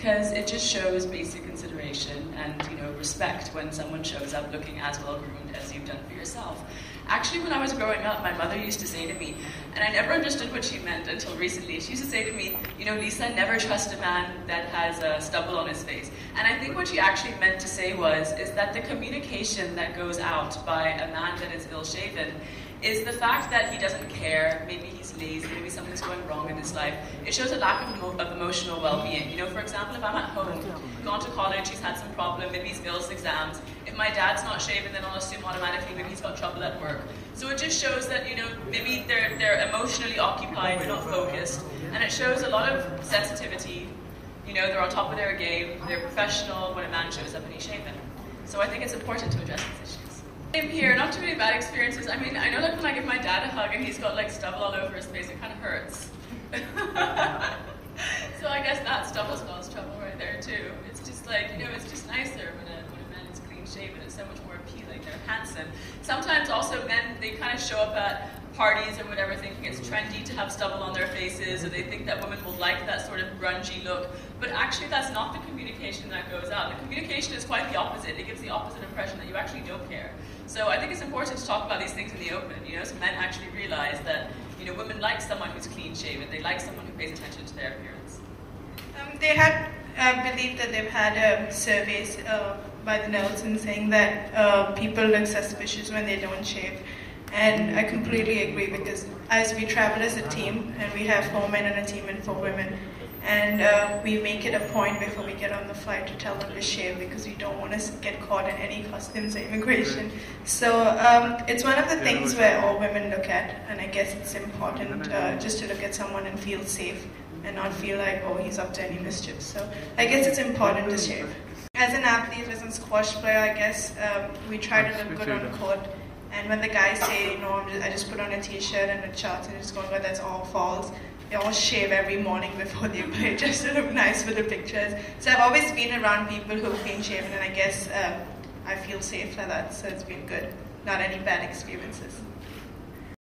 because it just shows basic consideration and, you know, respect when someone shows up looking as well groomed as you've done for yourself. Actually, when I was growing up, my mother used to say to me, and I never understood what she meant until recently, she used to say to me, you know, Lisa, never trust a man that has a stubble on his face. And I think what she actually meant to say is that the communication that goes out by a man that is ill-shaven is the fact that he doesn't care, maybe he's lazy, maybe something's going wrong in his life. It shows a lack of emotional well-being. You know, for example, if I'm at home, gone to college, he's had some problem, maybe he's failed his exams. If my dad's not shaven, then I'll assume automatically maybe he's got trouble at work. So it just shows that, you know, maybe they're emotionally occupied, they're not focused, and it shows a lot of sensitivity. You know, they're on top of their game, they're professional when a man shows up and he's shaven. So I think it's important to address these issues. Same here, not too many bad experiences. I mean, I know that when I give my dad a hug and he's got like stubble all over his face, it kind of hurts. So I guess that stubble spells trouble right there too. It's just like, you know, it's just nicer when a man is clean shaven. It's so much more appealing. They're handsome. Sometimes also men, they kind of show up at parties or whatever thinking it's trendy to have stubble on their faces, or they think that women will like that sort of grungy look. But actually that's not the communication that goes out. The communication is quite the opposite. It gives the opposite impression that you actually don't care. So I think it's important to talk about these things in the open, you know, so men actually realize that, you know, women like someone who's clean shaven. They like someone who pays attention to their appearance. They had, I believe that they've had surveys by the Nielsen saying that people look suspicious when they don't shave. And I completely agree, because as we travel as a team, and we have 4 men and a team and 4 women, and we make it a point before we get on the flight to tell them to shave, because we don't want to get caught in any customs or immigration. So it's one of the things where all women look at, and I guess it's important just to look at someone and feel safe and not feel like, oh, he's up to any mischief. So I guess it's important to shave. As an athlete, as a squash player, I guess we try to look good on court. And when the guys say, you know, I just put on a t-shirt and a shorts and just going, but that's all false. They all shave every morning before they play just to look nice for the pictures. So I've always been around people who've been shaven, and I guess I feel safe for that, so it's been good. Not any bad experiences.